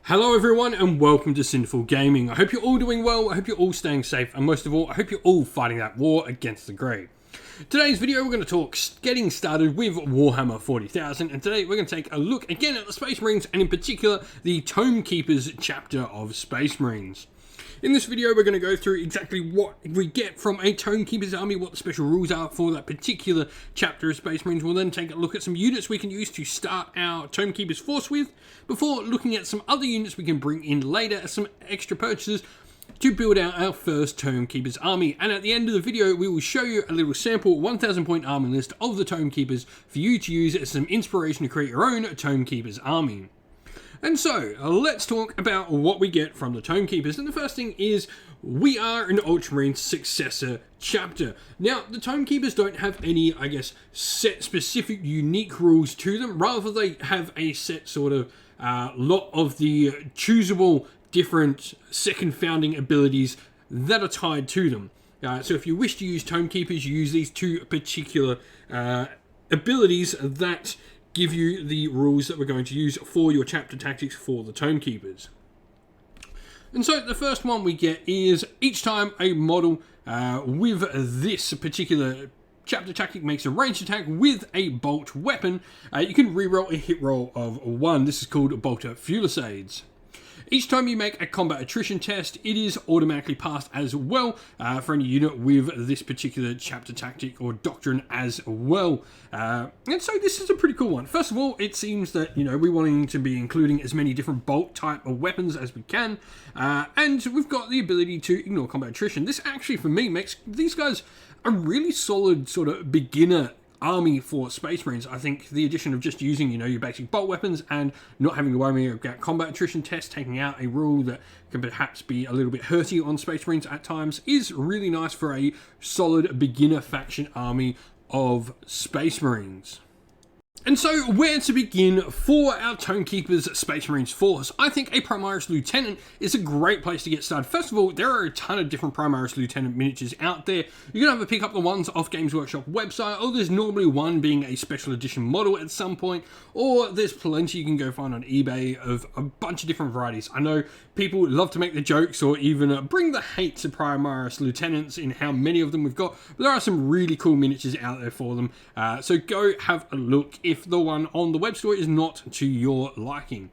Hello everyone and welcome to Sinful Gaming. I hope you're all doing well, I hope you're all staying safe, and most of all, I hope you're all fighting that war against the grey. Today's video we're going to talk getting started with Warhammer 40,000, and today we're going to take a look again at the Space Marines, and in particular the Tome Keepers chapter of Space Marines. In this video we're going to go through exactly what we get from a Tome Keepers army, what the special rules are for that particular chapter of Space Marines. We'll then take a look at some units we can use to start our Tome Keepers force with, before looking at some other units we can bring in later as some extra purchases to build out our first Tome Keepers army. And at the end of the video we will show you a little sample 1000 point army list of the Tome Keepers for you to use as some inspiration to create your own Tome Keepers army. And so, let's talk about what we get from the Tome Keepers. And the first thing is, we are an Ultramarine successor chapter. Now, the Tome Keepers don't have any, set specific unique rules to them. Rather, they have a set sort of lot of the choosable different second founding abilities that are tied to them. So if you wish to use Tome Keepers, you use these two particular abilities that give you the rules that we're going to use for your chapter tactics for the Tome Keepers. And so the first one we get is each time a model with this particular chapter tactic makes a ranged attack with a bolt weapon, you can reroll a hit roll of 1. This is called Bolter Fusillades. Each time you make a combat attrition test, it is automatically passed as well for any unit with this particular chapter tactic or doctrine as well. And so this is a pretty cool one. First of all, it seems that, we're wanting to be including as many different bolt type of weapons as we can. And we've got the ability to ignore combat attrition. This actually, for me, makes these guys a really solid sort of beginner army for Space Marines. I think the addition of just using, your basic bolt weapons and not having to worry about combat attrition tests, taking out a rule that can perhaps be a little bit hurty on Space Marines at times, is really nice for a solid beginner faction army of Space Marines. And so, where to begin for our Tome Keepers Space Marines force? I think a Primaris Lieutenant is a great place to get started. First of all, there are a ton of different Primaris Lieutenant miniatures out there. You can either pick up the ones off Games Workshop website, or there's normally one being a special edition model at some point, or there's plenty you can go find on eBay of a bunch of different varieties. I know people love to make the jokes or even bring the hate to Primaris Lieutenants in how many of them we've got, but there are some really cool miniatures out there for them. So go have a look if the one on the web store is not to your liking.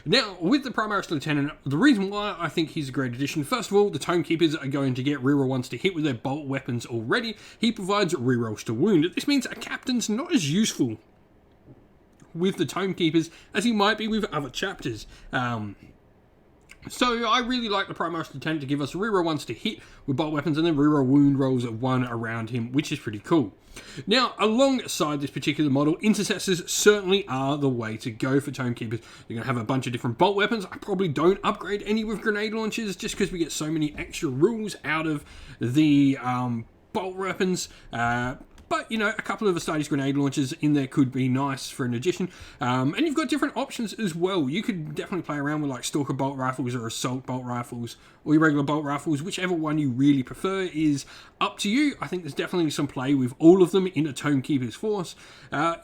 Now, with the Primaris Lieutenant, the reason why I think he's a great addition, first of all, the Tome Keepers are going to get reroll 1s to hit with their bolt weapons already. He provides rerolls to wound. This means a captain's not as useful with the Tome Keepers as he might be with other chapters. So I really like the Primaris Lieutenant to give us reroll 1s to hit with bolt weapons and then reroll wound rolls of 1 around him, which is pretty cool. Now, alongside this particular model, Intercessors certainly are the way to go for Tome Keepers. You're going to have a bunch of different bolt weapons. I probably don't upgrade any with grenade launchers just because we get so many extra rules out of the bolt weapons. But, a couple of Astartes grenade launchers in there could be nice for an addition. And you've got different options as well. You could definitely play around with Stalker bolt rifles or Assault bolt rifles or your regular bolt rifles. Whichever one you really prefer is up to you. I think there's definitely some play with all of them in a Tome Keepers force.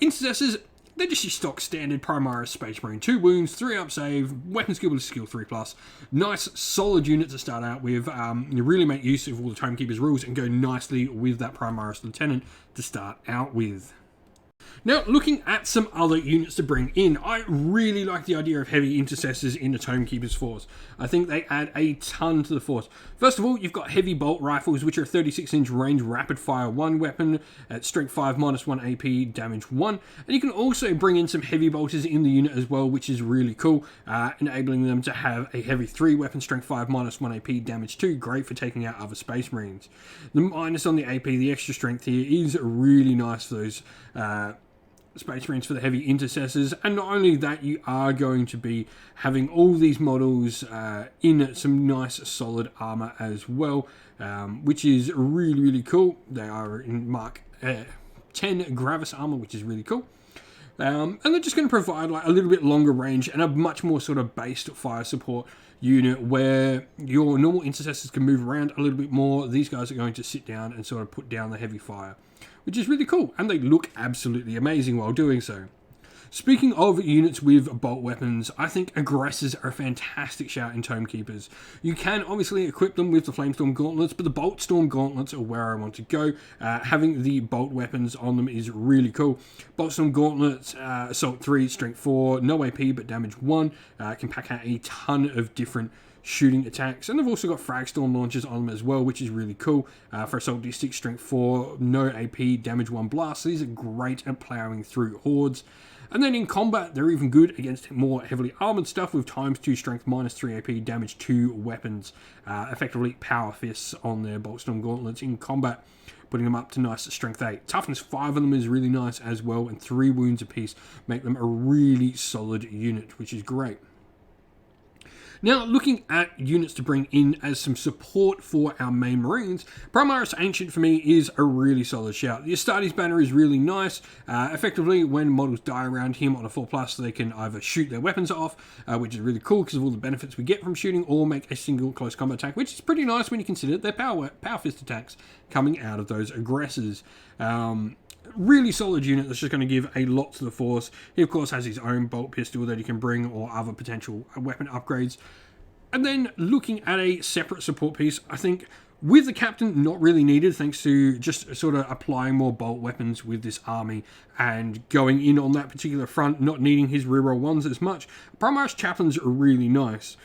Intercessors, they're just your stock standard Primaris Space Marine. 2 wounds, 3 up save, weapon skill skill 3+. Nice, solid unit to start out with. You really make use of all the Tome Keepers rules and go nicely with that Primaris Lieutenant to start out with. Now, looking at some other units to bring in, I really like the idea of heavy intercessors in the Tome Keepers force. I think they add a ton to the force. First of all, you've got heavy bolt rifles, which are a 36-inch range rapid fire 1 weapon at strength 5 -1 AP, damage 1. And you can also bring in some heavy bolters in the unit as well, which is really cool, enabling them to have a heavy 3 weapon, strength 5 -1 AP, damage 2. Great for taking out other Space Marines. The minus on the AP, the extra strength here, is really nice for those Space Marines for the heavy intercessors. And not only that, you are going to be having all these models in some nice solid armor as well, which is really, really cool. They are in Mark 10 Gravis armor, which is really cool. And they're just going to provide a little bit longer range and a much more sort of based fire support unit where your normal intercessors can move around a little bit more. These guys are going to sit down and sort of put down the heavy fire, which is really cool, and they look absolutely amazing while doing so. Speaking of units with bolt weapons, I think aggressors are a fantastic shout in Tome Keepers. You can obviously equip them with the Flamestorm Gauntlets, but the Boltstorm Gauntlets are where I want to go. Having the bolt weapons on them is really cool. Boltstorm Gauntlets, Assault 3, Strength 4, no AP but damage 1, can pack out a ton of different shooting attacks, and they've also got Fragstorm launchers on them as well, which is really cool. For Assault D6, Strength 4, no AP, damage 1 blast. So these are great at ploughing through hordes. And then in combat, they're even good against more heavily armored stuff with ×2 strength, -3 AP, damage 2 weapons. Effectively power fists on their Boltstorm Gauntlets in combat, putting them up to nice strength 8. Toughness 5 of them is really nice as well, and 3 wounds apiece make them a really solid unit, which is great. Now, looking at units to bring in as some support for our main Marines, Primaris Ancient for me is a really solid shout. The Astartes banner is really nice. Effectively, when models die around him on a 4+, they can either shoot their weapons off, which is really cool because of all the benefits we get from shooting, or make a single close combat attack, which is pretty nice when you consider their power fist attacks coming out of those aggressors. Really solid unit that's just going to give a lot to the force. He of course has his own bolt pistol that he can bring, or other potential weapon upgrades. And then looking at a separate support piece, I think with the captain not really needed, thanks to just sort of applying more bolt weapons with this army and going in on that particular front, not needing his reroll ones as much. Primaris Chaplains are really nice.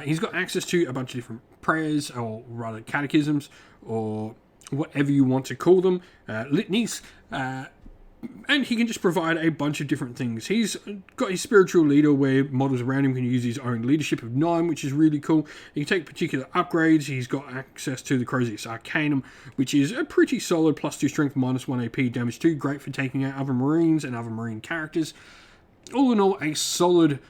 He's got access to a bunch of different prayers, or rather catechisms, or whatever you want to call them, litanies, and he can just provide a bunch of different things. He's got his spiritual leader where models around him can use his own leadership of 9, which is really cool. He can take particular upgrades. He's got access to the Crozius Arcanum, which is a pretty solid +2 strength, -1 AP, damage 2, great for taking out other Marines and other Marine characters. All in all, a solid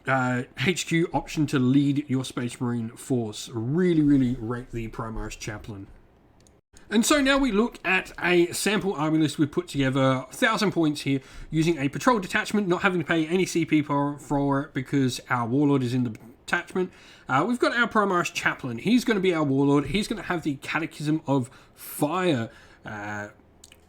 HQ option to lead your Space Marine force. Really, really rate the Primaris Chaplain. And so now we look at a sample army list we've put together, 1,000 points here, using a patrol detachment, not having to pay any CP for it because our warlord is in the detachment. We've got our Primaris Chaplain. He's going to be our warlord. He's going to have the Catechism of Fire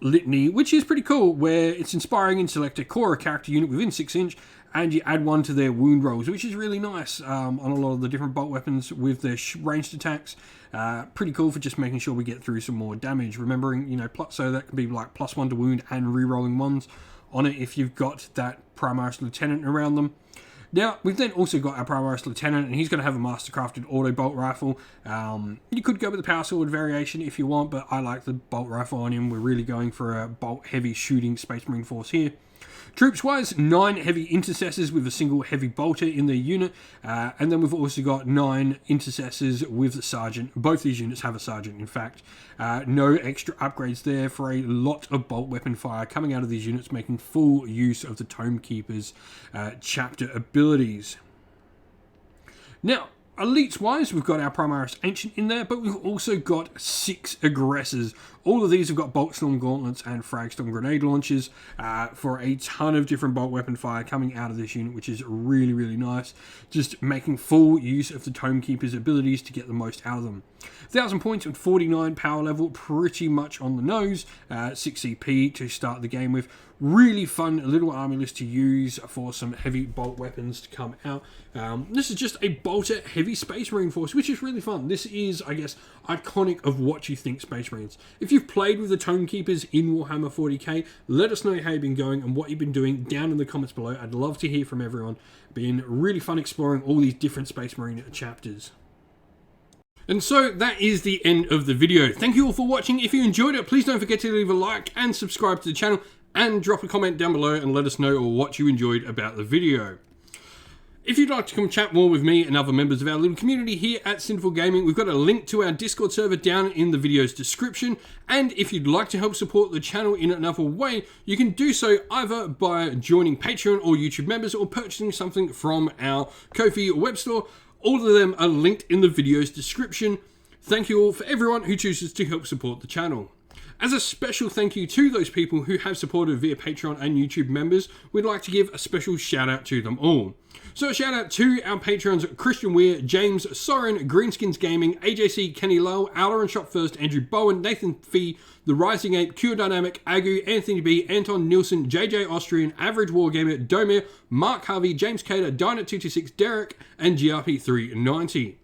litany, which is pretty cool, where it's inspiring and select a core character unit within 6 inch, and you add 1 to their wound rolls, which is really nice on a lot of the different bolt weapons with their ranged attacks. Pretty cool for just making sure we get through some more damage. Remembering, so that can be like +1 to wound and re-rolling ones on it if you've got that Primaris Lieutenant around them. Now, we've then also got our Primaris Lieutenant, and he's going to have a mastercrafted auto bolt rifle. You could go with the power sword variation if you want, but I like the bolt rifle on him. We're really going for a bolt heavy shooting Space Marine force here. Troops-wise, 9 heavy intercessors with a single heavy bolter in their unit, and then we've also got 9 intercessors with the sergeant. Both these units have a sergeant, in fact. No extra upgrades there for a lot of bolt weapon fire coming out of these units, making full use of the Tome Keeper's chapter abilities. Now, elites-wise, we've got our Primaris Ancient in there, but we've also got 6 aggressors. All of these have got Boltstorm Gauntlets and Fragstorm Grenade Launchers for a ton of different bolt weapon fire coming out of this unit, which is really, really nice. Just making full use of the Tome Keeper's abilities to get the most out of them. 1,000 points and 49 power level, pretty much on the nose. 6 CP to start the game with. Really fun little army list to use for some heavy bolt weapons to come out. This is just a bolter heavy Space Marine force, which is really fun. This is, I guess, iconic of what you think Space Marines. If you've played with the Tome Keepers in Warhammer 40k, let us know how you've been going and what you've been doing down in the comments below. I'd love to hear from everyone. It's been really fun exploring all these different Space Marine chapters. And so that is the end of the video. Thank you all for watching. If you enjoyed it, please don't forget to leave a like and subscribe to the channel, and drop a comment down below and let us know what you enjoyed about the video. If you'd like to come chat more with me and other members of our little community here at Sinful Gaming, we've got a link to our Discord server down in the video's description. And if you'd like to help support the channel in another way, you can do so either by joining Patreon or YouTube members, or purchasing something from our Ko-fi web store. All of them are linked in the video's description. Thank you all for everyone who chooses to help support the channel. As a special thank you to those people who have supported via Patreon and YouTube members, we'd like to give a special shout out to them all. So a shout out to our patrons Christian Weir, James, Soren, Greenskins Gaming, AJC, Kenny Lowe, Alarin Shop First, Andrew Bowen, Nathan Fee, The Rising Ape, Q Dynamic, Agu, Anthony B, Anton Nielsen, JJ Austrian, Average Wargamer, Domir, Mark Harvey, James Cater, Dyna226, Derek, and GRP390.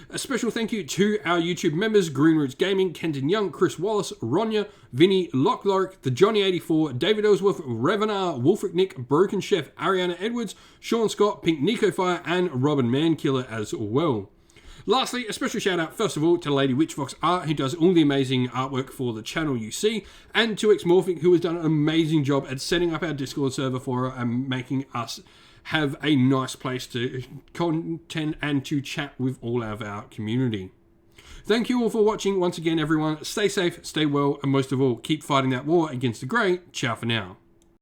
A special thank you to our YouTube members, Green Roots Gaming, Kenton Young, Chris Wallace, Ronya, Vinny, Lock Lorick, The Johnny84, David Ellsworth, Revenar, Wolfric Nick, Broken Chef, Ariana Edwards, Sean Scott, Pink Nico Fire, and Robin Mankiller as well. Lastly, a special shout out, first of all, to Lady Witchfox Art, who does all the amazing artwork for the channel you see, and to Xmorphic, who has done an amazing job at setting up our Discord server for her and making us have a nice place to content and to chat with all of our community. Thank you all for watching once again, everyone. Stay safe, stay well, and most of all, keep fighting that war against the grey. Ciao for now.